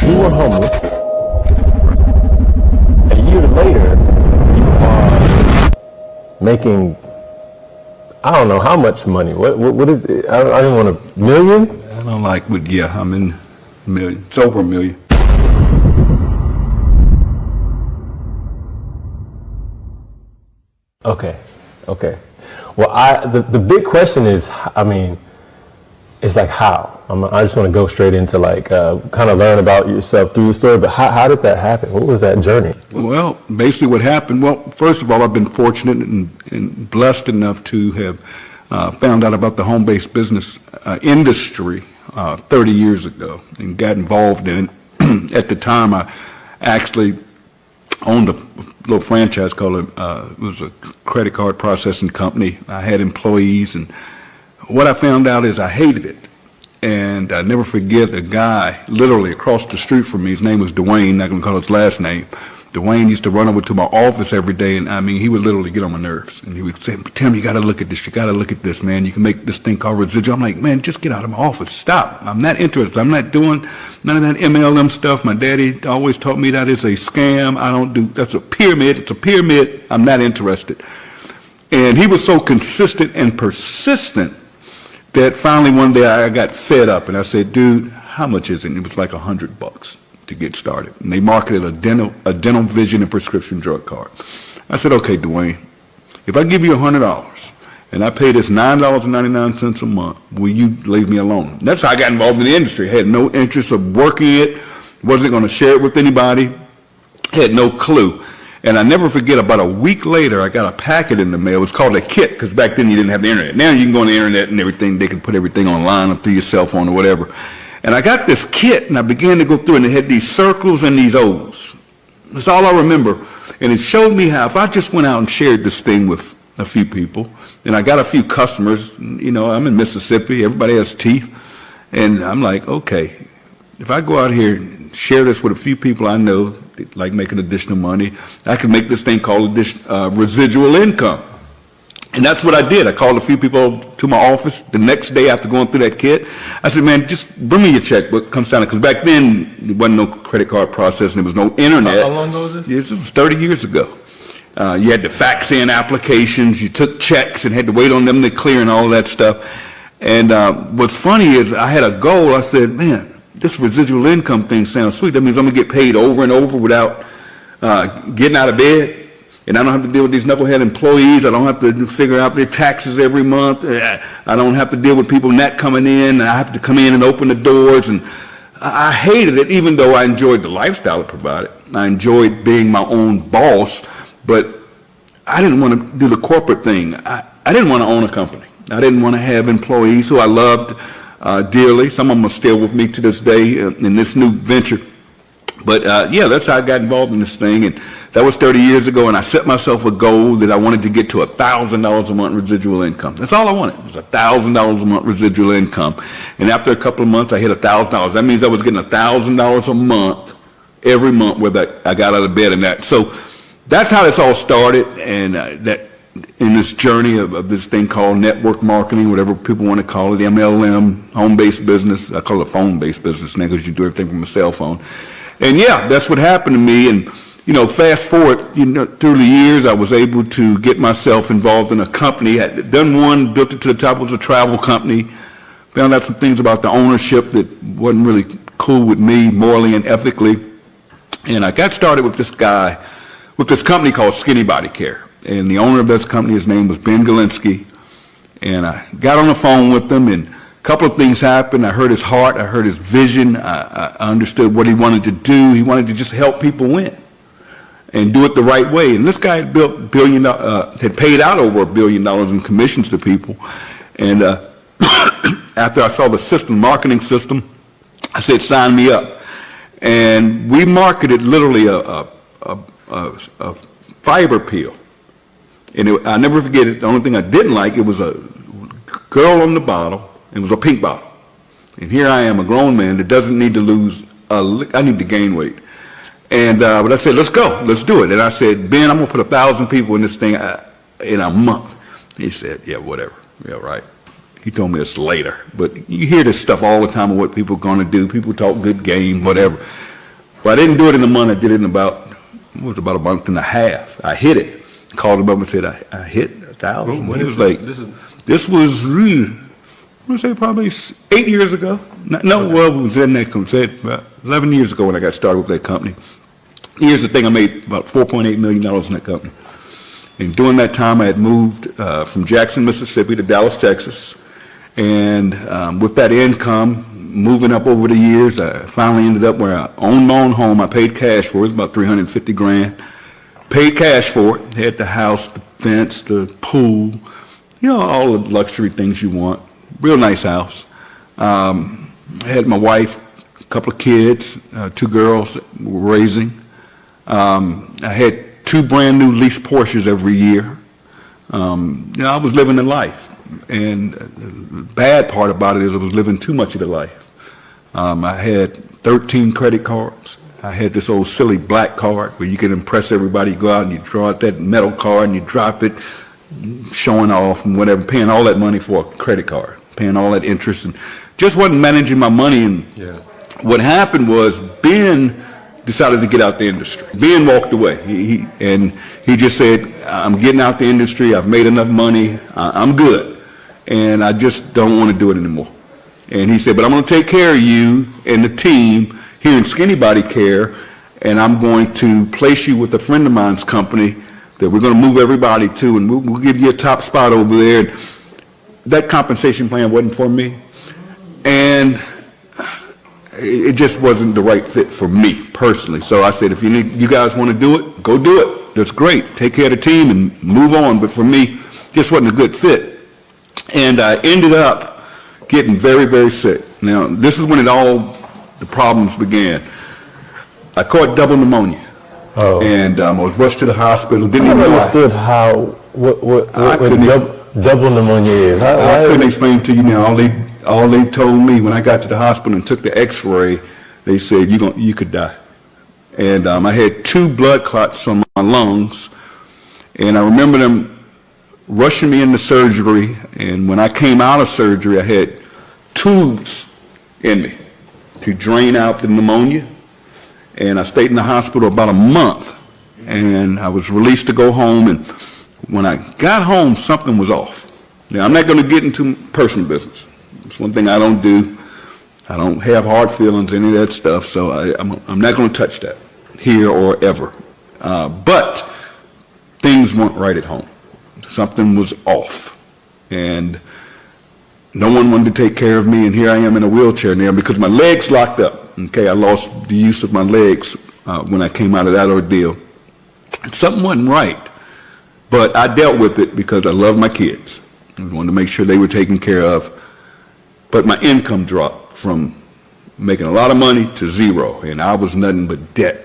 You were homeless. A year later, you are making, I don't know how much money. What is it? I don't want a million? I don't like, but yeah, I'm in a million. It's over a million. Okay. Well, the big question is, I mean, it's like how? I just want to go straight into like kind of learn about yourself through the story. But how did that happen? What was that journey? Well, basically what happened. Well, first of all, I've been fortunate and blessed enough to have found out about the home-based business industry 30 years ago and got involved in it. At the time, I actually owned a little franchise called it was a credit card processing company. I had employees, and what I found out is I hated it. And I never forget a guy literally across the street from me. His name was Dwayne, not going to call his last name. Dwayne used to run over to my office every day, and I mean, he would literally get on my nerves. And he would say, Tim, you got to look at this. You got to look at this, man. You can make this thing called residual. I'm like, man, just get out of my office. Stop. I'm not interested. I'm not doing none of that MLM stuff. My daddy always taught me that is a scam. I don't do, that's a pyramid. It's a pyramid. I'm not interested. And he was so consistent and persistent that finally one day I got fed up, and I said, dude, how much is it? And it was like $100 to get started. And they marketed a dental vision and prescription drug card. I said, okay, Dwayne, if I give you $100 and I pay this $9.99 a month, will you leave me alone? And that's how I got involved in the industry. I had no interest of working it, wasn't going to share it with anybody, had no clue. And I never forget, about a week later, I got a packet in the mail. It was called a kit, because back then you didn't have the internet. Now you can go on the internet and everything. They can put everything online up through your cell phone or whatever. And I got this kit, and I began to go through, and it had these circles and these O's. That's all I remember. And it showed me how if I just went out and shared this thing with a few people, and I got a few customers, you know, I'm in Mississippi. Everybody has teeth. And I'm like, okay, if I go out here and share this with a few people I know that like making additional money, I can make this thing called residual income. And that's what I did. I called a few people to my office the next day after going through that kit. I said, man, just bring me your checkbook, comes down. Because back then, there wasn't no credit card processing. There was no internet. How long ago was this? This was 30 years ago. You had to fax in applications. You took checks and had to wait on them to clear and all that stuff. And what's funny is I had a goal. I said, man, this residual income thing sounds sweet. That means I'm going to get paid over and over without getting out of bed. And I don't have to deal with these knucklehead employees. I don't have to figure out their taxes every month. I don't have to deal with people not coming in. I have to come in and open the doors. And I hated it, even though I enjoyed the lifestyle it provided. I enjoyed being my own boss, but I didn't want to do the corporate thing. I didn't want to own a company. I didn't want to have employees who I loved dearly. Some of them are still with me to this day in this new venture. But yeah, that's how I got involved in this thing, and that was 30 years ago, and I set myself a goal that I wanted to get to $1,000 a month residual income. That's all I wanted, was $1,000 a month residual income. And after a couple of months, I hit $1,000. That means I was getting $1,000 a month every month whether I got out of bed and that. So that's how this all started, and that in this journey of this thing called network marketing, whatever people want to call it, MLM, home-based business. I call it phone-based business now because you do everything from a cell phone. And yeah, that's what happened to me. And you know, fast forward, through the years, I was able to get myself involved in a company. I had done one, built it to the top. It was a travel company. Found out some things about the ownership that wasn't really cool with me morally and ethically. And I got started with this guy, with this company called Skinny Body Care. And the owner of this company, his name was Ben Galinsky. And I got on the phone with him, and a couple of things happened. I heard his heart. I heard his vision. I understood what he wanted to do. He wanted to just help people win and do it the right way. And this guy had had paid out over $1 billion in commissions to people. And after I saw the system, marketing system, I said, sign me up. And we marketed literally a fiber peel. And I'll never forget it. The only thing I didn't like, it was a girl on the bottle. It was a pink bottle. And here I am, a grown man that doesn't need to lose I need to gain weight. And but I said, let's go, let's do it. And I said, Ben, I'm gonna put 1,000 people in this thing in a month. He said, yeah, whatever, yeah, right. He told me this later, but you hear this stuff all the time of what people are gonna do. People talk good game, whatever. Well, I didn't do it in a month. I did it in about a month and a half. I hit it. Called him up and said, I hit 1,000. When He was is like, this was, I'm going to say probably 8 years ago. No, well, it was in that company, about 11 years ago when I got started with that company. Here's the thing, I made about $4.8 million in that company. And during that time, I had moved from Jackson, Mississippi to Dallas, Texas. And with that income, moving up over the years, I finally ended up where I owned my own home. I paid cash for it. It was about $350,000. Paid cash for it. Had the house, the fence, the pool, all the luxury things you want. Real nice house. I had my wife, a couple of kids, 2 girls that we're raising. I had 2 brand new leased Porsches every year. I was living the life. And the bad part about it is I was living too much of the life. I had 13 credit cards. I had this old silly black card where you can impress everybody. You go out and you draw out that metal card and you drop it, showing off and whatever, paying all that money for a credit card, paying all that interest, and just wasn't managing my money. And what happened was Ben decided to get out the industry. Ben walked away. He just said, I'm getting out the industry. I've made enough money. I'm good. And I just don't want to do it anymore. And he said, but I'm going to take care of you and the team here in Skinny Body Care, and I'm going to place you with a friend of mine's company that we're going to move everybody to, and we'll give you a top spot over there. And that compensation plan wasn't for me. And it just wasn't the right fit for me personally. So I said, if you guys want to do it, go do it. That's great. Take care of the team and move on. But for me, just wasn't a good fit. And I ended up getting very, very sick. Now, this is when the problems began. I caught double pneumonia. Oh. And I was rushed to the hospital. Didn't even understood what double pneumonia is. I couldn't explain to you now. All they told me when I got to the hospital and took the x-ray, they said, you could die. And I had 2 blood clots on my lungs. And I remember them rushing me into surgery. And when I came out of surgery, I had tubes in me to drain out the pneumonia. And I stayed in the hospital about a month. And I was released to go home. And when I got home, something was off. Now, I'm not going to get into personal business. It's one thing I don't do. I don't have hard feelings, any of that stuff, so I'm not going to touch that here or ever. But things weren't right at home. Something was off. And no one wanted to take care of me, and here I am in a wheelchair now because my legs locked up. Okay, I lost the use of my legs when I came out of that ordeal. Something wasn't right, but I dealt with it because I love my kids. I wanted to make sure they were taken care of. But my income dropped from making a lot of money to zero, and I was nothing but debt.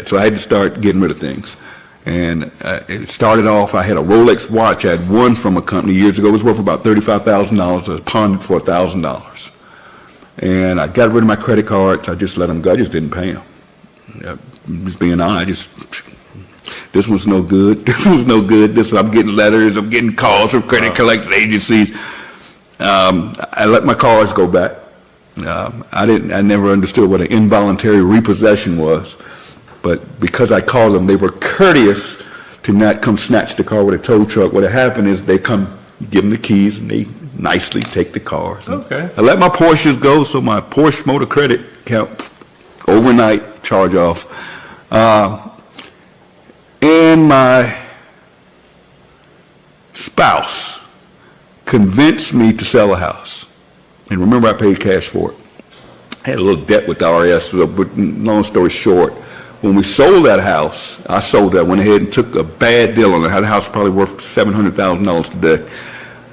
So I had to start getting rid of things. And it started off, I had a Rolex watch I had won from a company years ago. It was worth about $35,000. I pawned it for $1,000. And I got rid of my credit cards. I just let them go. I just didn't pay them. Just being honest, this was no good. This was no good. I'm getting letters. I'm getting calls from credit collecting agencies. I let my cars go back. I never understood what an involuntary repossession was, but because I called them, they were courteous to not come snatch the car with a tow truck. What had happened is they come, give them the keys, and they nicely take the cars. Okay. I let my Porsches go, so my Porsche motor credit account overnight charge off. And my spouse convinced me to sell a house. And remember, I paid cash for it. I had a little debt with the RS, but long story short, when we sold that house, went ahead and took a bad deal on it. The house was probably worth $700,000 today.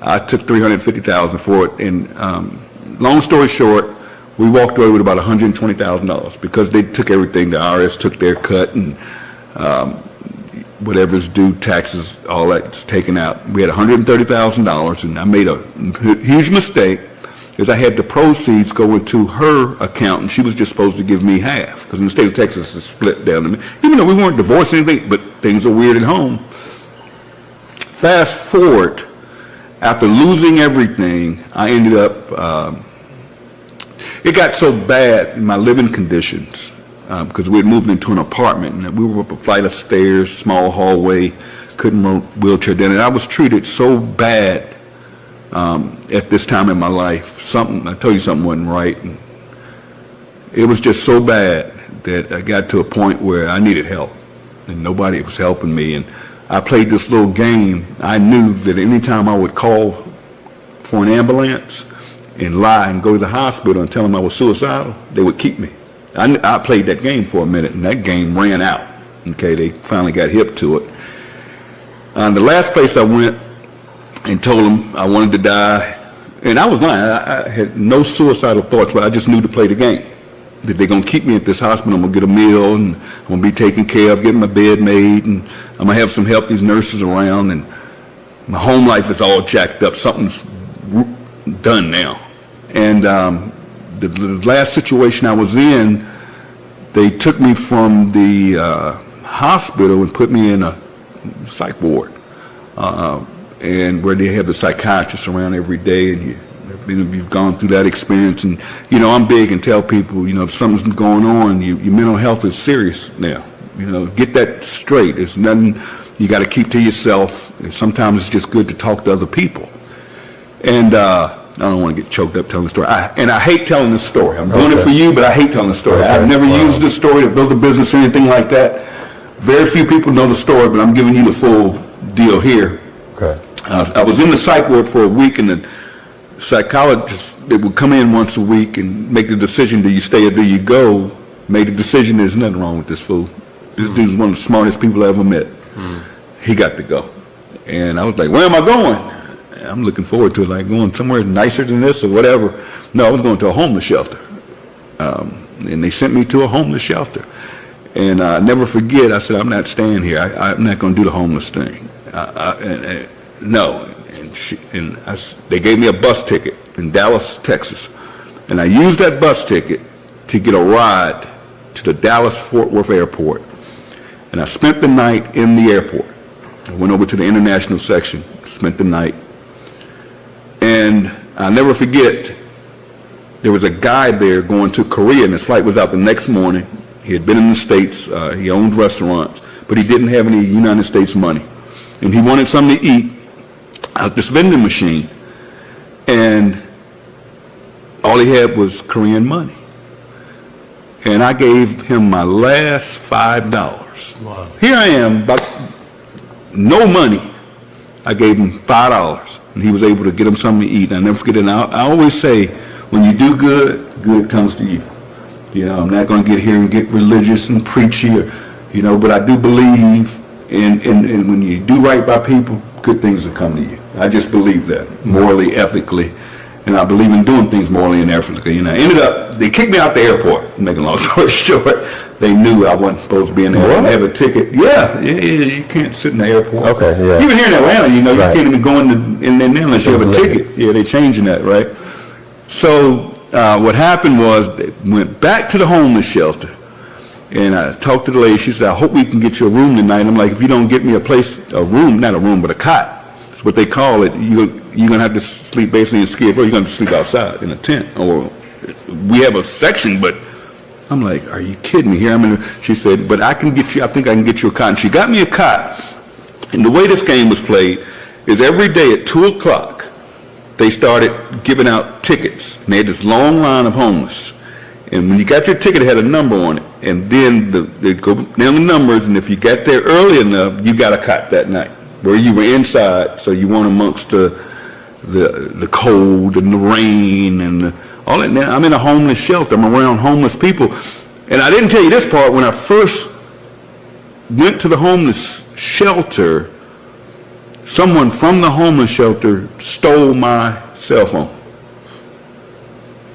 I took $350,000 for it. And long story short, we walked away with about $120,000 because they took everything. The IRS took their cut, and whatever's due, taxes, all that's taken out. We had $130,000, and I made a huge mistake because I had the proceeds go into her account, and she was just supposed to give me half because in the state of Texas, it's split down to me. Even though we weren't divorced or anything, but things are weird at home. Fast forward, after losing everything, I ended up, it got so bad in my living conditions because we had moved into an apartment, and we were up a flight of stairs, small hallway, couldn't wheelchair down, and I was treated so bad at this time in my life. I told you something wasn't right, and it was just so bad that I got to a point where I needed help, and nobody was helping me. And I played this little game. I knew that anytime I would call for an ambulance and lie and go to the hospital and tell them I was suicidal, they would keep me. I played that game for a minute, and that game ran out. Okay, they finally got hip to it. The last place I went and told them I wanted to die, and I was lying. I had no suicidal thoughts, but I just knew to play the game. That they're going to keep me at this hospital, I'm going to get a meal, and I'm going to be taken care of, getting my bed made, and I'm going to have some help, these nurses around, and my home life is all jacked up. Something's done now. And the last situation I was in, they took me from the hospital and put me in a psych ward, and where they have the psychiatrists around every day, and you've gone through that experience. And I'm big and tell people, if something's going on, your mental health is serious now. Get that straight. It's nothing you got to keep to yourself, and sometimes it's just good to talk to other people. And I don't want to get choked up telling the story. I hate telling this story. I'm doing it for you, but I hate telling the story. Okay. I've never used this story to build a business or anything like that. Very few people know the story, but I'm giving you the full deal here. Okay. I was in the psych ward for a week, and the psychologist that would come in once a week and make the decision, do you stay or do you go, made the decision, there's nothing wrong with this fool. This dude's one of the smartest people I ever met. He got to go. And I was like, where am I going? I'm looking forward to it, like going somewhere nicer than this or whatever. No, I was going to a homeless shelter. And they sent me to a homeless shelter. And I never forget, I said, I'm not staying here. I'm not going to do the homeless thing. No. And they gave me a bus ticket in Dallas, Texas. And I used that bus ticket to get a ride to the Dallas-Fort Worth airport. And I spent the night in the airport. I went over to the international section, spent the night. And I'll never forget, there was a guy there going to Korea, and his flight was out the next morning. He had been in the States. He owned restaurants, but he didn't have any United States money. And he wanted something to eat out this vending machine. And all he had was Korean money. And I gave him my last $5. Wow. Here I am, but no money. I gave him $5, and he was able to get him something to eat. And I never forget it. And I always say, when you do good, good comes to you. I'm not going to get here and get religious and preachy, but I do believe in when you do right by people, good things will come to you. I just believe that, morally, ethically, and I believe in doing things morally and ethically. I ended up, they kicked me out the airport, making a long story short. They knew I wasn't supposed to be in there. I didn't have a ticket. Yeah, you can't sit in the airport. Okay, yeah. Even here in Atlanta, you can't even go in there unless you have a ticket. Yeah, they're changing that, right? So what happened was they went back to the homeless shelter, and I talked to the lady. She said, I hope we can get you a room tonight. I'm like, if you don't get me a room, not a room, but a cot. That's what they call it. You're going to have to sleep basically in skid row. You're going to sleep outside in a tent. Or we have a section, but I'm like, are you kidding me here? She said, but I think I can get you a cot. And she got me a cot. And the way this game was played is every day at 2 o'clock, they started giving out tickets. And they had this long line of homeless. And when you got your ticket, it had a number on it. And then they'd go down the numbers, and if you got there early enough, you got a cot that night, where you were inside, so you weren't amongst the cold and the rain and all that. Now, I'm in a homeless shelter. I'm around homeless people. And I didn't tell you this part. When I first went to the homeless shelter, someone from the homeless shelter stole my cell phone.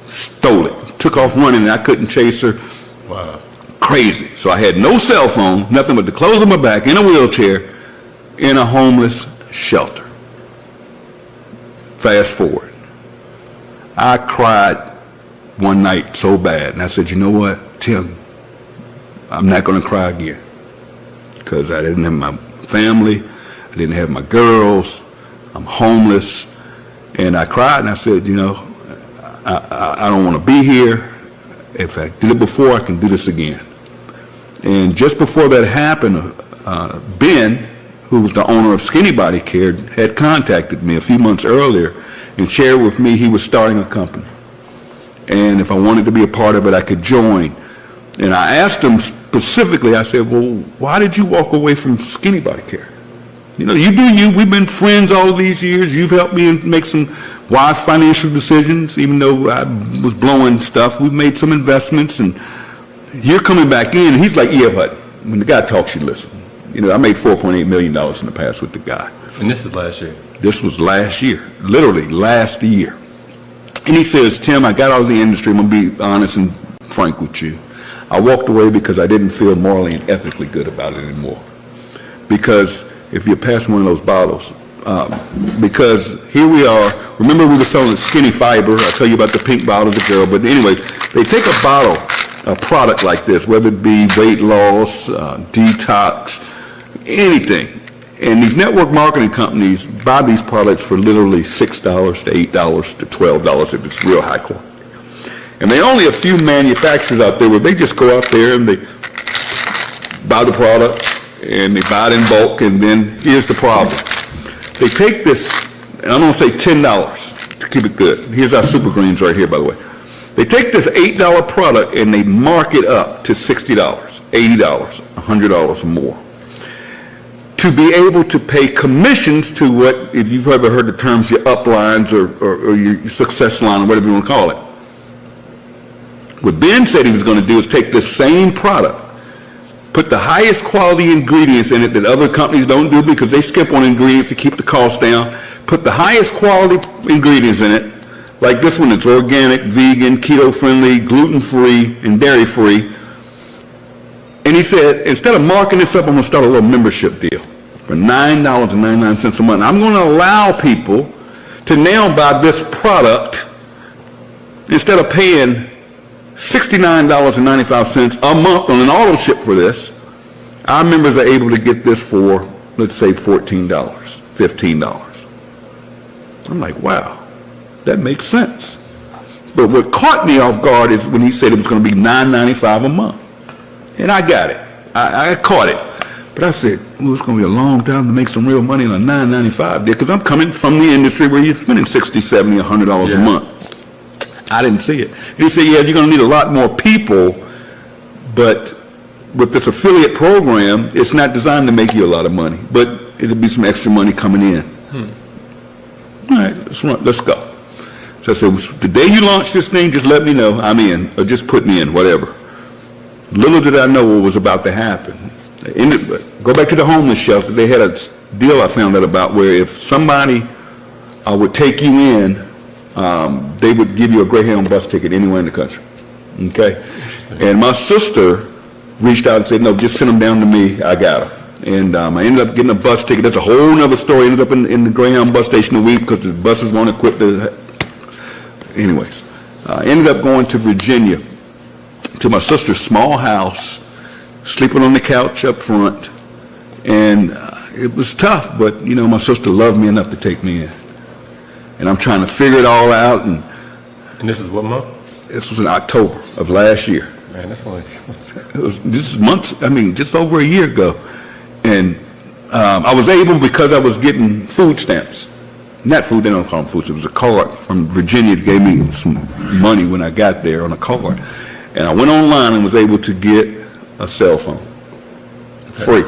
Stole it. Took off running, and I couldn't chase her. Wow. Crazy. So I had no cell phone, nothing but the clothes on my back, in a wheelchair, in a homeless shelter. Fast forward. I cried one night so bad, and I said, you know what, Tim, I'm not going to cry again, because I didn't have my family, I didn't have my girls, I'm homeless. And I cried, and I said, I don't want to be here. If I did it before, I can do this again. And just before that happened, Ben, who was the owner of Skinny Body Care, had contacted me a few months earlier and shared with me he was starting a company. And if I wanted to be a part of it, I could join. And I asked him specifically, I said, well, why did you walk away from Skinny Body Care? You know, you do you. We've been friends all these years. You've helped me make some wise financial decisions, even though I was blowing stuff. We've made some investments, and you're coming back in. And he's like, yeah, but when the guy talks, you listen. You know, I made $4.8 million in the past with the guy. And this is last year? This was last year, literally last year. And he says, Tim, I got out of the industry. I'm going to be honest and frank with you. I walked away because I didn't feel morally and ethically good about it anymore. Because if you pass one of those bottles, because here we are. Remember we were selling Skinny Fiber. I'll tell you about the pink bottle of the girl. But anyway, they take a bottle, a product like this, whether it be weight loss, detox, anything. And these network marketing companies buy these products for literally $6 to $8 to $12 if it's real high quality. And there are only a few manufacturers out there where they just go out there and they buy the product and they buy it in bulk, and then here's the problem. They take this, and I'm going to say $10 to keep it good. Here's our Super Greens right here, by the way. They take this $8 product and they mark it up to $60, $80, $100 or more, to be able to pay commissions to what, if you've ever heard the terms, your uplines or your success line or whatever you want to call it. What Ben said he was going to do is take this same product, put the highest quality ingredients in it that other companies don't do because they skip on ingredients to keep the cost down, put the highest quality ingredients in it, like this one that's organic, vegan, keto-friendly, gluten-free, and dairy-free. And he said, instead of marking this up, I'm going to start a little membership deal for $9.99 a month. I'm going to allow people to now buy this product instead of paying $69.95 a month on an auto ship for this. Our members are able to get this for, let's say, $14, $15. I'm like, wow, that makes sense. But what caught me off guard is when he said it was going to be $9.95 a month. And I got it. I caught it. But I said, well, it's going to be a long time to make some real money on a $9.95 deal because I'm coming from the industry where you're spending $60, $70, $100 a month. I didn't see it. And he said, yeah, you're going to need a lot more people, but with this affiliate program, it's not designed to make you a lot of money, but it'll be some extra money coming in. All right, let's go. So I said, the day you launch this thing, just let me know I'm in, or just put me in, whatever. Little did I know what was about to happen. Go back to the homeless shelter. They had a deal I found out about where if somebody would take you in, they would give you a Greyhound bus ticket anywhere in the country. Okay? And my sister reached out and said, no, just send them down to me. I got them. And I ended up getting a bus ticket. That's a whole other story. I ended up in the Greyhound bus station a week because the buses weren't equipped to. Anyways, I ended up going to Virginia to my sister's small house, sleeping on the couch up front. And it was tough, but, you know, my sister loved me enough to take me in. And I'm trying to figure it all out. And this is what month? This was in October of last year. Man, that's only this is months, I mean, just over a year ago. And I was able, because I was getting food stamps. Not food, they don't call them food stamps. It was a card from Virginia that gave me some money when I got there on a card. And I went online and was able to get a cell phone. Free.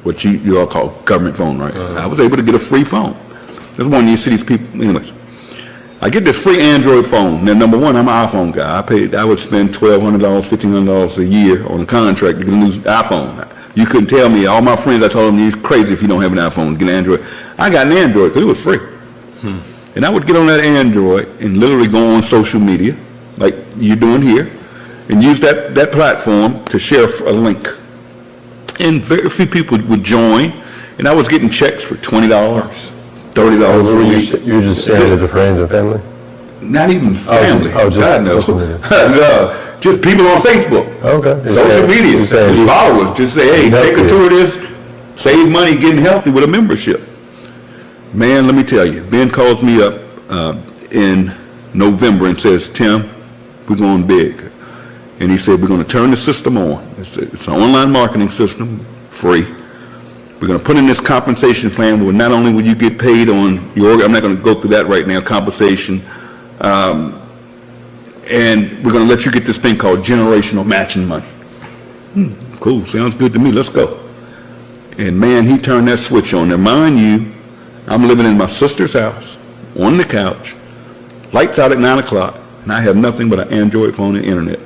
What you all call government phone, right? I was able to get a free phone. There's one you see these people, anyways. I get this free Android phone. Now, number one, I'm an iPhone guy. I would spend $1,200, $1,500 a year on a contract to get a new iPhone. You couldn't tell me. All my friends, I told them, you're crazy if you don't have an iPhone, get an Android. I got an Android because it was free. And I would get on that Android and literally go on social media, like you're doing here, and use that platform to share a link. And very few people would join, and I was getting checks for $20, $30 a week. You were just sharing it to friends and family? Not even family. Just God knows. No, just people on Facebook. Okay. Social media. Just followers. Just say, hey, take a tour of this, save money, getting healthy with a membership. Man, let me tell you, Ben calls me up in November and says, Tim, we're going big. And he said, we're going to turn the system on. It's an online marketing system, free. We're going to put in this compensation plan where not only will you get paid on your, I'm not going to go through that right now, compensation, and we're going to let you get this thing called generational matching money. Cool, sounds good to me, let's go. And man, he turned that switch on. Now mind you, I'm living in my sister's house, on the couch, lights out at 9 o'clock, and I have nothing but an Android phone and internet.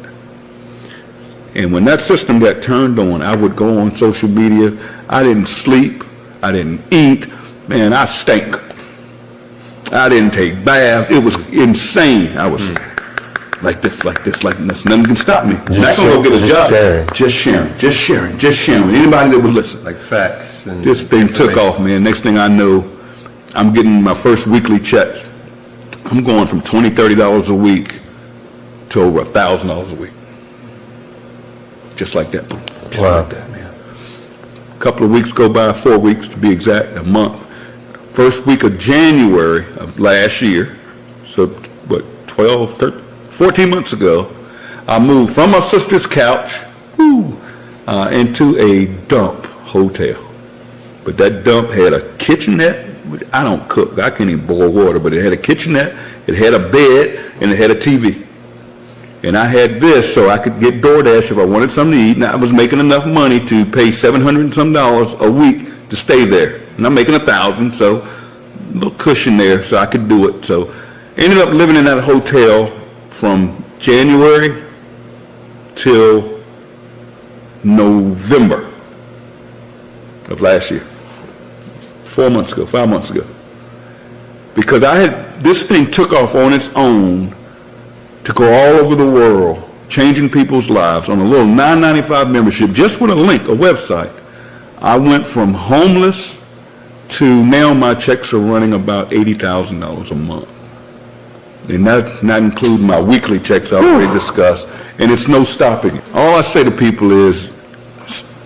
And when that system got turned on, I would go on social media. I didn't sleep. I didn't eat. Man, I stank. I didn't take baths. It was insane. I was like this. Nothing can stop me. Not going to go get a job. Just sharing. Anybody that would listen. Like facts. And this thing took off, man. Next thing I know, I'm getting my first weekly checks. I'm going from $20, $30 a week to over $1,000 a week. Just like that. Just like that, man. A couple of weeks go by, 4 weeks to be exact, a month. First week of January of last year, so what, 14 months ago, I moved from my sister's couch into a dump hotel. But that dump had a kitchenette. I don't cook. I can't even boil water, but it had a kitchenette, it had a bed, and it had a TV. And I had this so I could get DoorDash if I wanted something to eat. And I was making enough money to pay $700 and some a week to stay there. And I'm making $1,000, so a little cushion there so I could do it. So ended up living in that hotel from January till November of last year. 5 months ago. Because this thing took off on its own to go all over the world, changing people's lives on a little $9.95 membership, just with a link, a website. I went from homeless to now my checks are running about $80,000 a month. And that's not including my weekly checks I already discussed, and it's no stopping it. All I say to people is,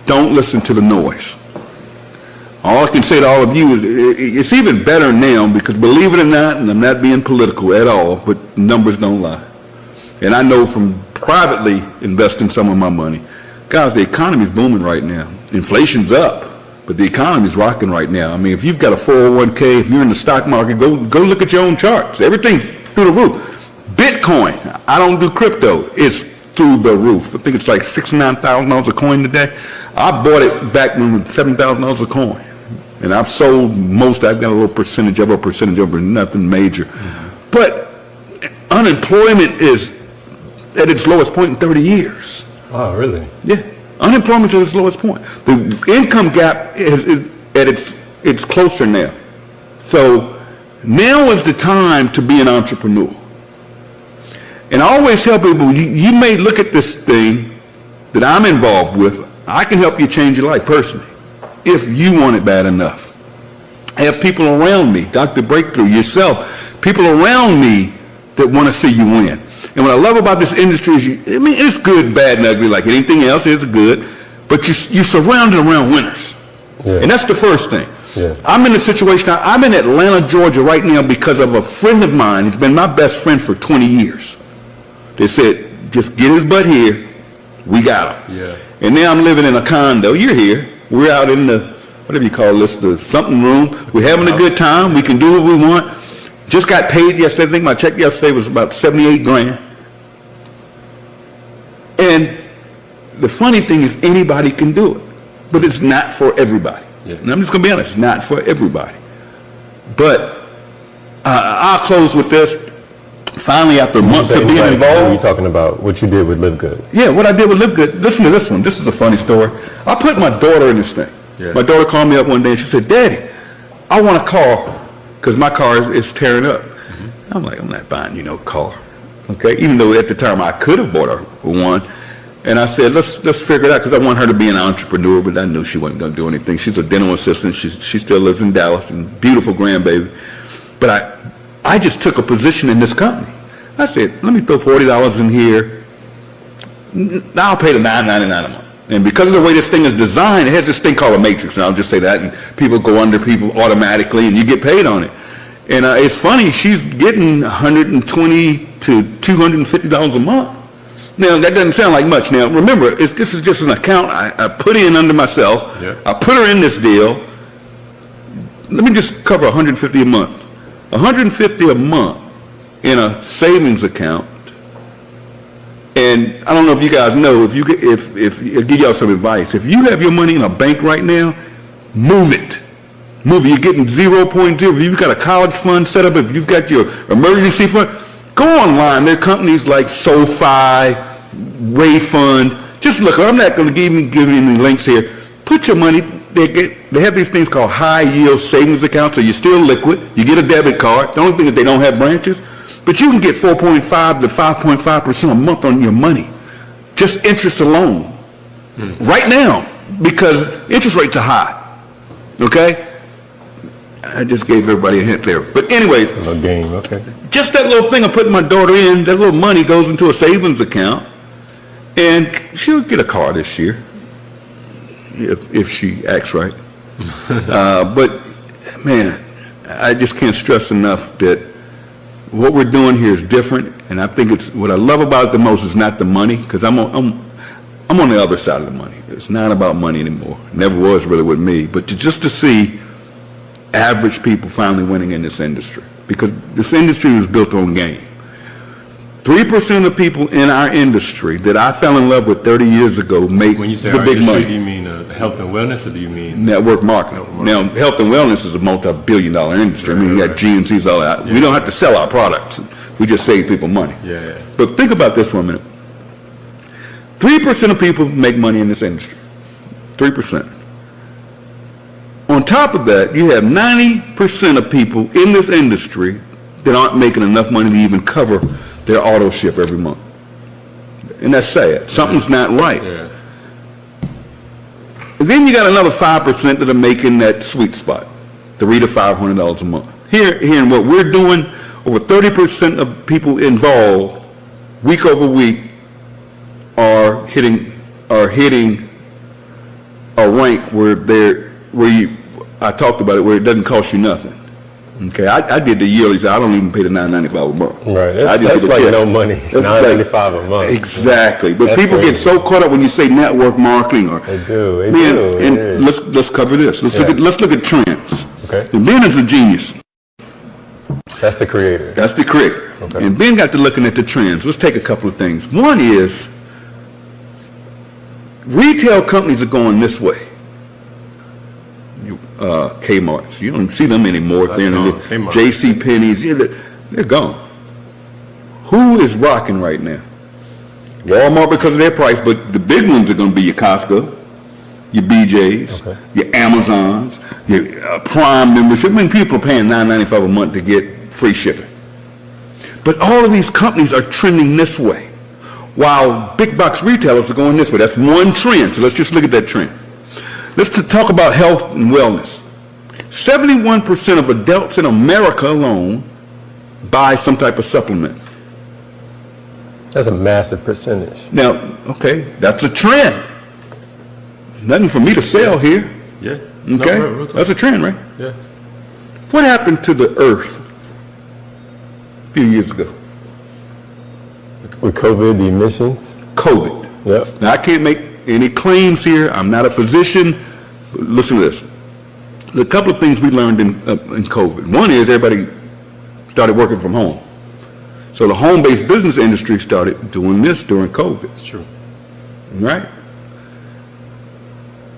don't listen to the noise. All I can say to all of you is, it's even better now because believe it or not, and I'm not being political at all, but numbers don't lie. And I know from privately investing some of my money, guys, the economy's booming right now. Inflation's up, but the economy's rocking right now. I mean, if you've got a 401k, if you're in the stock market, go look at your own charts. Everything's through the roof. Bitcoin, I don't do crypto. It's through the roof. I think it's like $6,000, $9,000 a coin today. I bought it back when it was $7,000 a coin. And I've sold most. I've got a little percentage of it, nothing major. But unemployment is at its lowest point in 30 years. Oh, really? Yeah. Unemployment's at its lowest point. The income gap is at it's closer now. So now is the time to be an entrepreneur. And I always tell people, you may look at this thing that I'm involved with. I can help you change your life personally, if you want it bad enough. I have people around me, Dr. Breakthrough, yourself, people around me that want to see you win. And what I love about this industry is, it's good, bad, and ugly like anything else. It's good, but you're surrounded around winners. Yeah. And that's the first thing. Yeah. I'm in a situation, I'm in Atlanta, Georgia right now because of a friend of mine. He's been my best friend for 20 years. They said, just get his butt here. We got him. Yeah. And now I'm living in a condo. You're here. We're out in the, whatever you call this, the something room. We're having a good time. We can do what we want. Just got paid yesterday. I think my check yesterday was about $78,000. And the funny thing is anybody can do it, but it's not for everybody. Yeah. And I'm just going to be honest, it's not for everybody. But I'll close with this. Finally, after months of being involved. What are you talking about? What you did with LiveGood? Yeah, what I did with LiveGood. Listen to this one. This is a funny story. I put my daughter in this thing. Yeah. My daughter called me up one day and she said, Daddy, I want a car because my car is tearing up. Mm-hmm. I'm like, I'm not buying you no car. Okay, even though at the time I could have bought her one. And I said, let's figure it out because I want her to be an entrepreneur, but I knew she wasn't going to do anything. She's a dental assistant. She still lives in Dallas, and beautiful grandbaby. But I just took a position in this company. I said, let me throw $40 in here. Now I'll pay the $9.99 a month. And because of the way this thing is designed, it has this thing called a matrix. And I'll just say that. And people go under people automatically, and you get paid on it. And it's funny, she's getting $120 to $250 a month. Now, that doesn't sound like much. Now, remember, this is just an account I put in under myself. Yep. I put her in this deal. Let me just cover $150 a month. $150 a month in a savings account. And I don't know if you guys know, if I'll give y'all some advice. If you have your money in a bank right now, move it. Move it. You're getting 0.0. If you've got a college fund set up, if you've got your emergency fund, go online. There are companies like SoFi, Wayfund. Just look. I'm not going to give you any links here. Put your money. They have these things called high yield savings accounts, so you're still liquid. You get a debit card. The only thing is they don't have branches. But you can get 4.5 to 5.5% a month on your money. Just interest alone. Right now, because interest rates are high. Okay? I just gave everybody a hint there. But anyways, No game, okay. just that little thing I put my daughter in, that little money goes into a savings account, and she'll get a car this year, if she acts right. But, man, I just can't stress enough that what we're doing here is different, and I think it's what I love about it the most is not the money, because I'm on the other side of the money. It's not about money anymore. Never was really with me, but just to see average people finally winning in this industry, because this industry was built on game. 3% of the people in our industry that I fell in love with 30 years ago make When you say the our big industry, money. do you mean health and wellness, or do you mean? Network marketing. Now, health and wellness is a multi-billion-dollar industry. I mean, you got GNCs, all that. We don't have to sell our products. We just save people money. Yeah. But think about this for a minute. 3% of people make money in this industry. 3%. On top of that, you have 90% of people in this industry that aren't making enough money to even cover their auto ship every month. And that's sad. Something's not right. Yeah. And then you got another 5% that are making that sweet spot, $300 to $500 a month. Here in what we're doing, over 30% of people involved, week over week, are hitting a rank I talked about it, where it doesn't cost you nothing. Okay, I did the yearly, so I don't even pay the $9.95 a month. Right, I just that's did the like check. no money. It's That's like- $9.95 a month. Exactly, but That's people get crazy. so caught up when you say network marketing or. They do, they Man, do, it and is. let's cover this. Let's look at trends. Okay. And Ben is a genius. That's the creator. That's the creator. Okay. And Ben got to looking at the trends. Let's take a couple of things. One is retail companies are going this way. Kmart's, you don't see them anymore. That's They're in gone. the Kmart. J.C. Penney's, they're gone. Who is rocking right now? Walmart because of their price, but the big ones are going to be your Costco, your BJ's, Okay. your Amazons, your Prime membership. I mean, people are paying $9.95 a month to get free shipping. But all of these companies are trending this way, while big box retailers are going this way. That's one trend, so let's just look at that trend. Let's talk about health and wellness. 71% of adults in America alone buy some type of supplement. That's a massive percentage. Now, okay, that's a trend. Nothing for me to sell here. Yeah. Okay, that's a trend, right? Yeah. What happened to the earth a few years ago? With COVID, the emissions. COVID. Yep. Now, I can't make any claims here. I'm not a physician. But listen to this. A couple of things we learned in COVID. One is everybody started working from home. So the home-based business industry started doing this during COVID. It's true. Right?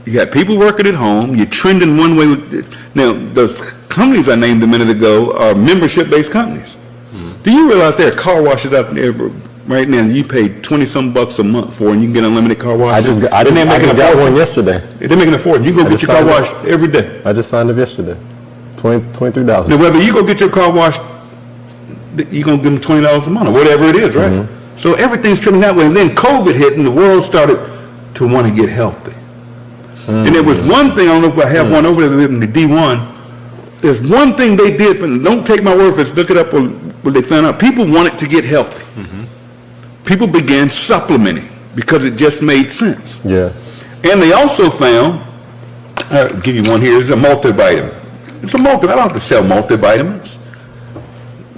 You got people working at home. You're trending one way with this. Now, those companies I named a minute ago are membership-based companies. Do you realize there are car washes out there right now you pay $20-some a month for, and you can get unlimited car wash? I just got one yesterday. They're making a fortune. You go get your car signed up. washed every day. I just signed up yesterday. $23. Now, whether you go get your car washed, you're going to give them $20 a month or whatever it is, right? So everything's trending that way. And then COVID hit, and the world started to want to get healthy. And there was one thing, I don't know if I have one over there in the D1, there's one thing they did, don't take my word for it, look it up what they found out. People wanted to get healthy. People began supplementing because it just made sense. Yeah. And they also found, I'll give you one here, it's a multivitamin. It's a multivitamin. I don't have to sell multivitamins.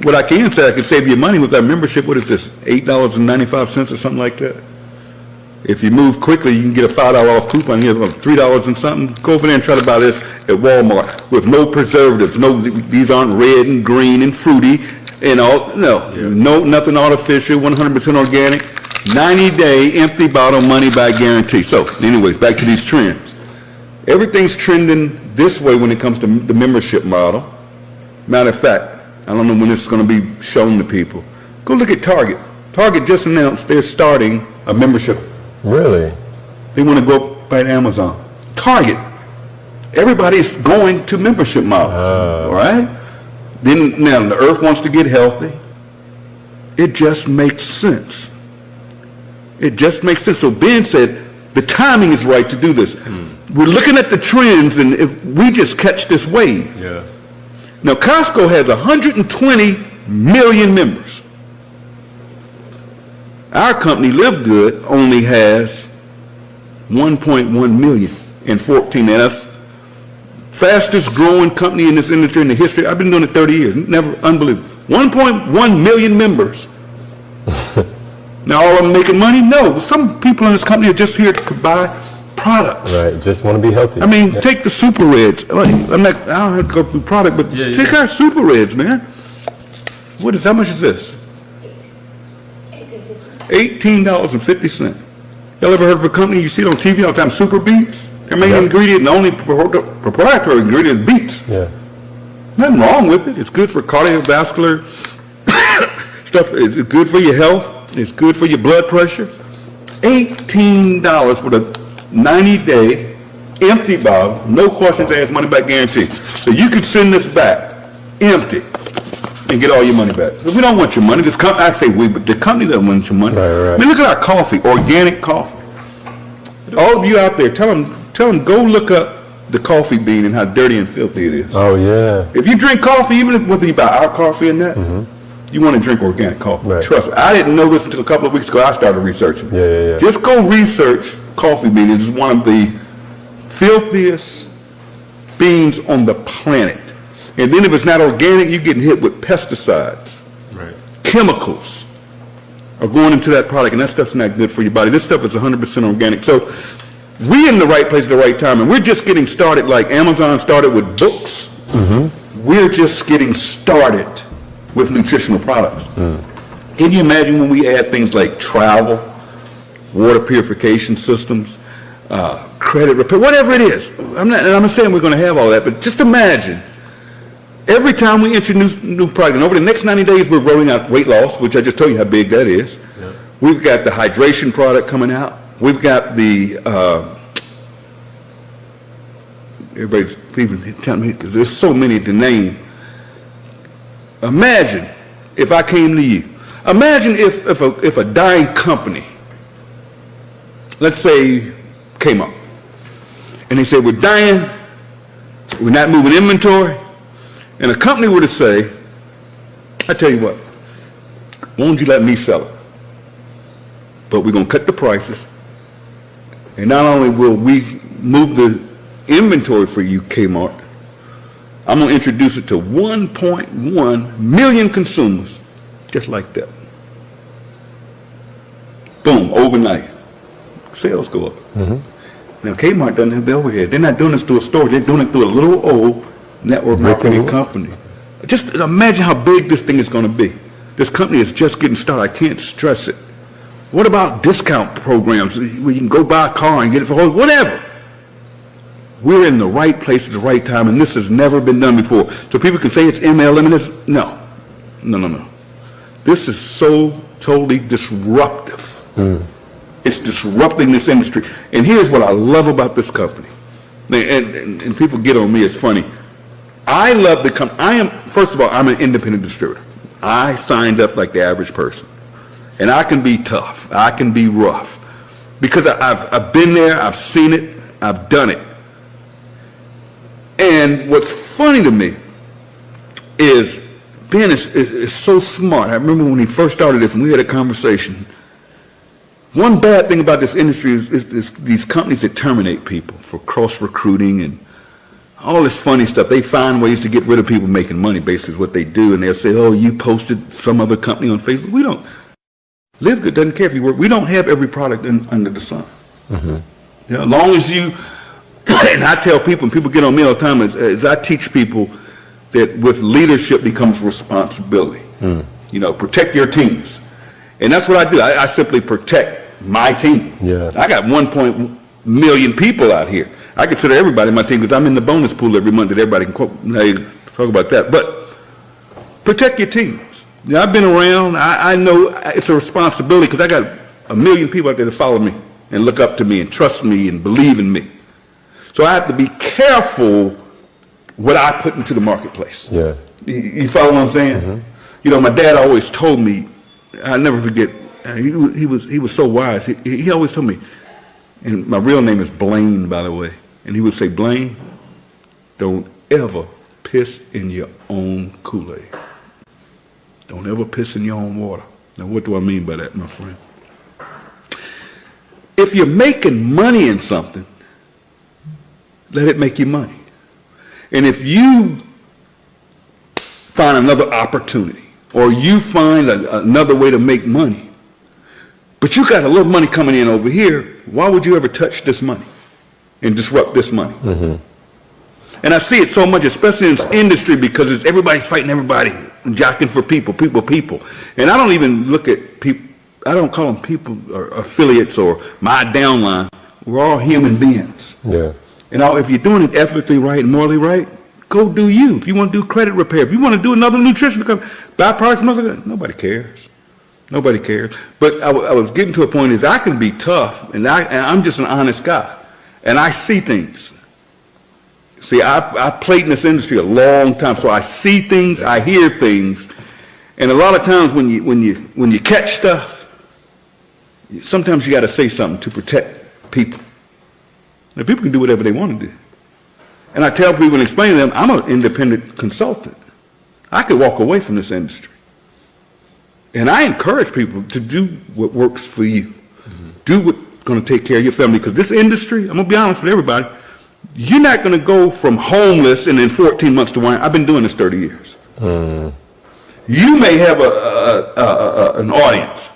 what I can say, I can save you money with that membership. What is this, $8.95 or something like that? If you move quickly, you can get a $5 off coupon. You have $3 and something. Go over there and try to buy this at Walmart with no preservatives. No, these aren't red and green and fruity and all. No, nothing artificial. 100% organic. 90-day empty bottle money back guarantee. So, anyways, back to these trends. Everything's trending this way when it comes to the membership model. Matter of fact, I don't know when this is going to be shown to people. Go look at Target. Target just announced they're starting a membership. Really? They want to go by Amazon. Target. Everybody's going to membership models. All right? Then now the earth wants to get healthy. It just makes sense. It just makes sense. So Ben said the timing is right to do this. We're looking at the trends, and if we just catch this wave. Yeah. Now Costco has 120 million members. Our company, LiveGood, only has 1.1 million in 14. And that's fastest growing company in this industry in the history. I've been doing it 30 years. Never, unbelievable. 1.1 million members. Now all of them making money? No. Some people in this company are just here to buy products. Right. Just want to be healthy. I mean, take the Super Reds. I don't have to go through product, but take our Super Reds, man. How much is this? $18.50. Y'all ever heard of a company you see it on TV all the time, Super Beets? Their main ingredient, the only proprietary ingredient is beets. Yeah. Nothing wrong with it. It's good for cardiovascular stuff. It's good for your health. It's good for your blood pressure. $18 for the 90-day empty bottle, no questions asked, money back guarantee. So you could send this back empty and get all your money back. But we don't want your money. I say we, but the company doesn't want your money. Right. I mean, look at our coffee, organic coffee. All of you out there, tell them, go look up the coffee bean and how dirty and filthy it is. Oh, yeah. If you drink coffee, even whether you buy our coffee or not, you want to drink organic coffee. Right. Trust me. I didn't know this until a couple of weeks ago. I started researching. Yeah. Just go research coffee bean. It's one of the filthiest beans on the planet. And then if it's not organic, you're getting hit with pesticides. Right. Chemicals are going into that product, and that stuff's not good for your body. This stuff is 100% organic. So we're in the right place at the right time, and we're just getting started like Amazon started with books. We're just getting started with nutritional products. Can you imagine when we add things like travel, water purification systems, credit repair, whatever it is? I'm not saying we're going to have all that, but just imagine every time we introduce new product, and over the next 90 days we're rolling out weight loss, which I just told you how big that is. Yeah. We've got the hydration product coming out. We've got the everybody's even telling me because there's so many to name. Imagine if I came to you. Imagine if a dying company, let's say, came up and they said, we're dying, we're not moving inventory, and a company were to say, I tell you what, why don't you let me sell it? But we're going to cut the prices, and not only will we move the inventory for you, Kmart, I'm going to introduce it to 1.1 million consumers, just like that. Boom, overnight. Sales go up. Now, Kmart doesn't have the overhead. They're not doing this through a store. They're doing it through a little old network marketing company. Just imagine how big this thing is going to be. This company is just getting started. I can't stress it. What about discount programs where you can go buy a car and get it for whatever? We're in the right place at the right time, and this has never been done before. So people can say it's MLM and this. No. This is so totally disruptive. It's disrupting this industry. And here's what I love about this company. And people get on me, it's funny. I love the company. First of all, I'm an independent distributor. I signed up like the average person. And I can be tough. I can be rough. Because I've been there, I've seen it, I've done it. And what's funny to me is Ben is so smart. I remember when he first started this and we had a conversation. One bad thing about this industry is these companies that terminate people for cross-recruiting and all this funny stuff. They find ways to get rid of people making money, basically is what they do. And they'll say, oh, you posted some other company on Facebook. We don't. LiveGood doesn't care if you work. We don't have every product under the sun. Mm-hmm. You know, as long as you, and I tell people, and people get on me all the time, as I teach people that with leadership becomes responsibility. Mm. You know, protect your teams. And that's what I do. I simply protect my team. Yeah. I got 1 million people out here. I consider everybody in my team because I'm in the bonus pool every month that everybody can quote. I talk about that. But protect your teams. You know, I've been around. I know it's a responsibility because I got 1 million people out there that follow me and look up to me and trust me and believe in me. So I have to be careful what I put into the marketplace. Yeah. You follow what I'm saying? Mm-hmm. You know, my dad always told me, I'll never forget, he was so wise. He always told me, and my real name is Blaine, by the way, and he would say, Blaine, don't ever piss in your own Kool-Aid. Don't ever piss in your own water. Now, what do I mean by that, my friend? If you're making money in something, let it make you money. And if you find another opportunity, or you find another way to make money, but you got a little money coming in over here, why would you ever touch this money and disrupt this money? Mm-hmm. And I see it so much, especially in this industry, because everybody's fighting everybody and jockeying for people. And I don't even look at people, I don't call them people or affiliates or my downline. We're all human beings. Yeah. And if you're doing it ethically right and morally right, go do you. If you want to do credit repair, if you want to do another nutrition, buy products, nobody cares. Nobody cares. But I was getting to a point is I can be tough, and I'm just an honest guy, and I see things. See, I played in this industry a long time, so I see things, I hear things, and a lot of times when you catch stuff, sometimes you got to say something to protect people. Now, people can do whatever they want to do. And I tell people and explain to them, I'm an independent consultant. I could walk away from this industry. And I encourage people to do what works for you. Mm-hmm. Do what's going to take care of your family. Because this industry, I'm going to be honest with everybody, you're not going to go from homeless and in 14 months to one. I've been doing this 30 years. Mm. You may have an audience.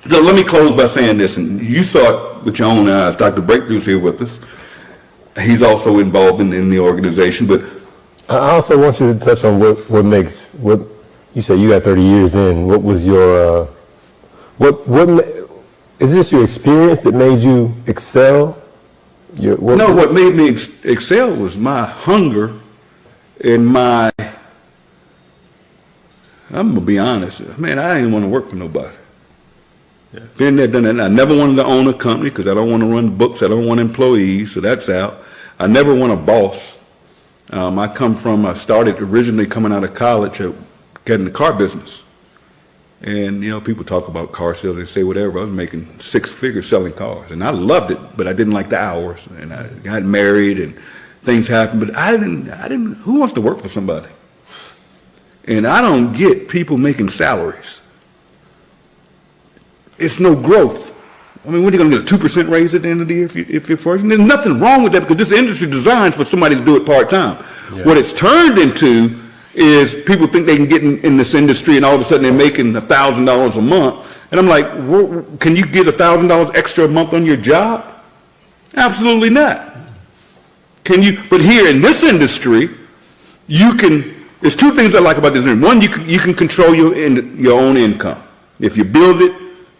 So let me close by saying this, and you saw it with your own eyes. Dr. Breakthrough's here with us. He's also involved in the organization, but I also want you to touch on what you said you got 30 years in. What was your is this your experience that made you excel? What made me excel was my hunger and I'm gonna be honest, man, I didn't want to work for nobody. Yeah. Been there, done that. I never wanted to own a company because I don't want to run books. I don't want employees, so that's out. I never want a boss. I started originally coming out of college getting the car business. And, people talk about car sales. They say whatever. I was making 6 figures selling cars. And I loved it, but I didn't like the hours. And I got married and things happened. But I didn't, who wants to work for somebody? And I don't get people making salaries. It's no growth. I mean, what are you going to get, a 2% raise at the end of the year if you're first? And there's nothing wrong with that because this industry is designed for somebody to do it part-time. Yeah. What it's turned into is people think they can get in this industry and all of a sudden they're making $1,000 a month. And I'm like, can you get $1,000 extra a month on your job? Absolutely not. Can you? But here in this industry, there's 2 things I like about this industry. One, you can control your own income. If you build it,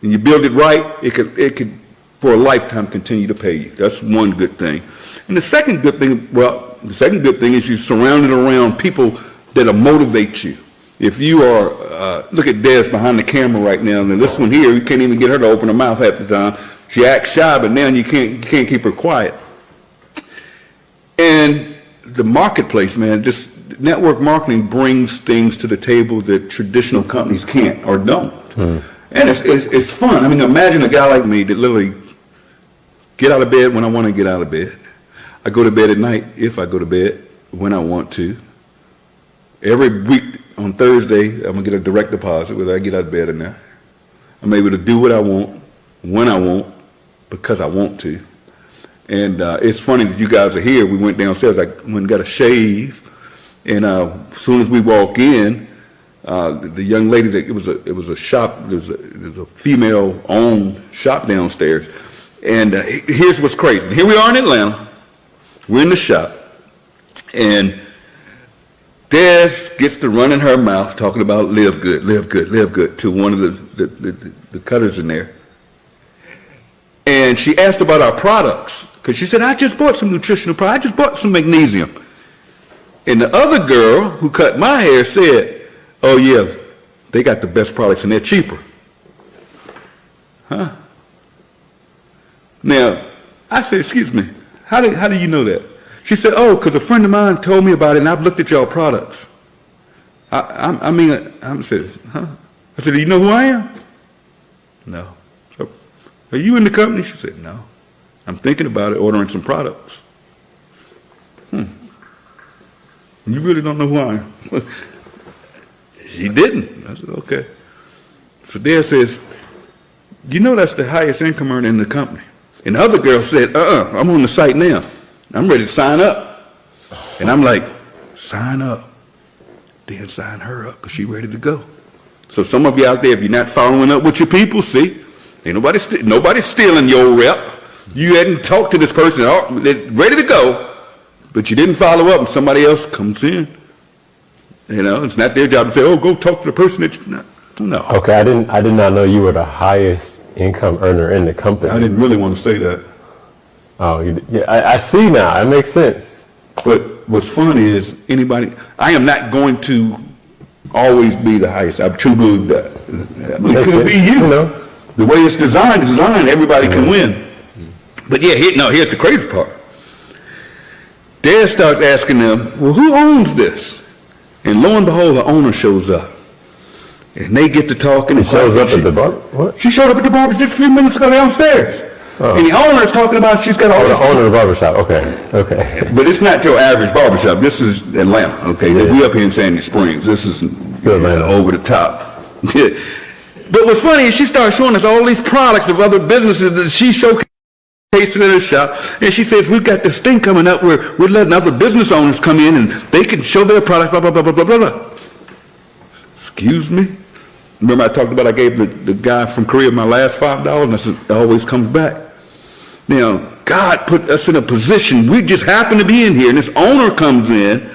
and you build it right, it could for a lifetime continue to pay you. That's one good thing. And the second good thing is you're surrounded around people that'll motivate you. If you are, look at Des behind the camera right now, and this one here, you can't even get her to open her mouth half the time. She acts shy, but now you can't keep her quiet. And the marketplace, man, just network marketing brings things to the table that traditional companies can't or don't. Mm. And it's fun. I mean, imagine a guy like me that literally get out of bed when I want to get out of bed. I go to bed at night if I go to bed when I want to. Every week on Thursday, I'm going to get a direct deposit whether I get out of bed or not. I'm able to do what I want, when I want, because I want to. And it's funny that you guys are here. We went downstairs. I went and got a shave, and as soon as we walk in, the young lady that it was a shop. There was a female-owned shop downstairs. And here's what's crazy. Here we are in Atlanta. We're in the shop, and Des gets to run in her mouth talking about live good, live good, live good to one of the cutters in there. And she asked about our products because she said, I just bought some nutritional products. I just bought some magnesium. And the other girl who cut my hair said, oh yeah, they got the best products and they're cheaper. Huh? Now, I said, excuse me, how do you know that? She said, oh, because a friend of mine told me about it and I've looked at y'all products. I said, huh? I said, do you know who I am? No. So, are you in the company? She said, no. I'm thinking about it, ordering some products. You really don't know who I am? She didn't. I said, okay. So Dad says, you know that's the highest income earner in the company. And the other girl said, I'm on the site now. I'm ready to sign up. And I'm like, sign up. Then sign her up because she's ready to go. So some of you out there, if you're not following up with your people, see, ain't nobody's stealing your rep. You hadn't talked to this person, they're ready to go, but you didn't follow up and somebody else comes in. You know, it's not their job to say, oh, go talk to the person that you're not. No. Okay, I did not know you were the highest income earner in the company. I didn't really want to say that. Oh, yeah, I see now. It makes sense. But what's funny is I am not going to always be the highest. I truly believe that. It could be you. Know? The way it's designed, everybody can win. But yeah, here's the crazy part. Dad starts asking them, well, who owns this? And lo and behold, the owner shows up. And they get to talking. He shows up at the bar? What? She showed up at the barber just a few minutes ago downstairs. Oh. And the owner is talking about she's got all this. The owner of the barbershop, okay. But it's not your average barbershop. This is Atlanta, okay? Yeah. We up here in Sandy Springs. This is over the top. But what's funny is she started showing us all these products of other businesses that she showcased in her shop. And she says, we've got this thing coming up where we're letting other business owners come in and they can show their products, blah, blah, blah, blah, blah, blah, blah. Excuse me? Remember I talked about I gave the guy from Korea my last $5 and I said, it always comes back. Now, God put us in a position, we just happen to be in here, and this owner comes in,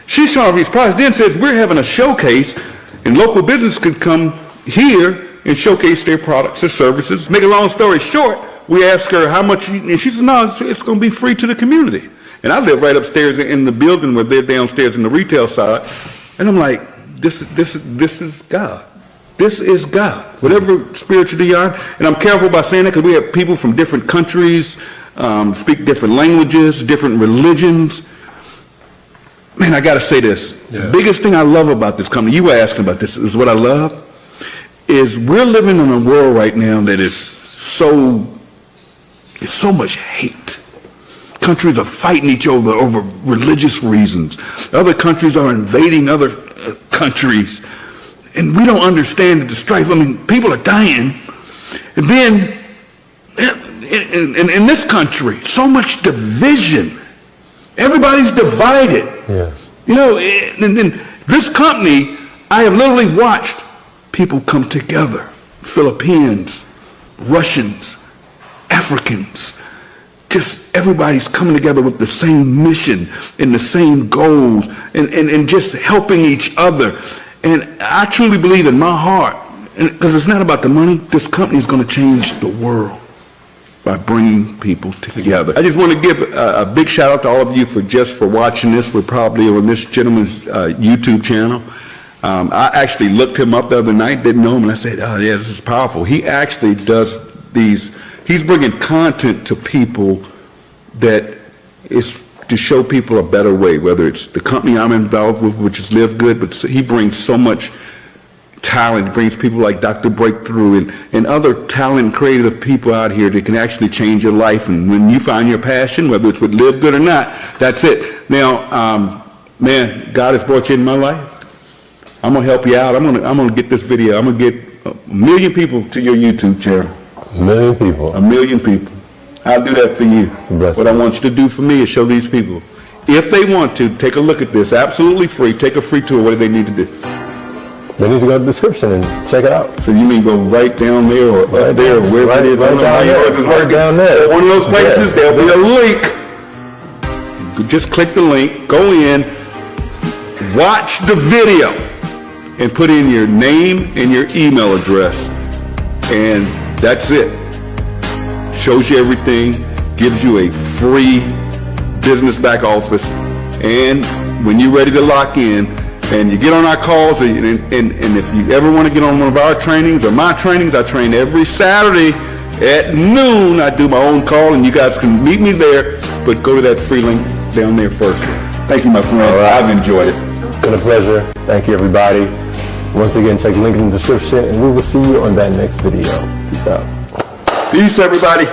she showing these products, then says we're having a showcase, and local business can come here and showcase their products or services. Make a long story short, we asked her how much, and she said, no, it's going to be free to the community. And I live right upstairs in the building where they're downstairs in the retail side, and I'm like, this is God. This is God, whatever spirituality you are. And I'm careful about saying that because we have people from different countries, speak different languages, different religions. Man, I got to say this. Yeah. The biggest thing I love about this company, you were asking about this, is what I love, is we're living in a world right now that is so much hate. Countries are fighting each other over religious reasons. Other countries are invading other countries. And we don't understand the strife. I mean, people are dying. And then, in this country, so much division. Everybody's divided. Yeah. You know, and this company, I have literally watched people come together. Filipinos, Russians, Africans. Just everybody's coming together with the same mission and the same goals and just helping each other. And I truly believe in my heart, because it's not about the money, this company is going to change the world by bringing people together. I just want to give a big shout out to all of you for watching this. We're probably on this gentleman's YouTube channel. I actually looked him up the other night, didn't know him, and I said, oh yeah, this is powerful. He actually does he's bringing content to people that is to show people a better way, whether it's the company I'm involved with, which is Live Good, but he brings so much talent. He brings people like Dr. Breakthrough and other talent, creative people out here that can actually change your life. And when you find your passion, whether it's with Live Good or not, that's it. Now, man, God has brought you in my life. I'm gonna help you out. I'm gonna get this video. I'm gonna get 1 million people to your YouTube channel. 1 million people. 1 million people. I'll do that for you. a blessing. What I want you to do for me is show these people, if they want to, take a look at this, absolutely free, take a free tour. What do they need to do? They need to go to the description and check it out. So you mean go right down there or right there, or wherever it is? I don't know how yours is working. Down there. One of those places, there'll be a link. You just click the link, go in, watch the video, and put in your name and your email address. And that's it. Shows you everything, gives you a free business back office. And when you're ready to lock in, and you get on our calls, and if you ever want to get on one of our trainings or my trainings, I train every Saturday at noon. I do my own call, and you guys can meet me there, but go to that free link down there first. Thank you, my friend. All right. I've enjoyed it. It's been a pleasure. Thank you, everybody. Once again, check the link in the description, and we will see you on that next video. Peace out. Peace, everybody.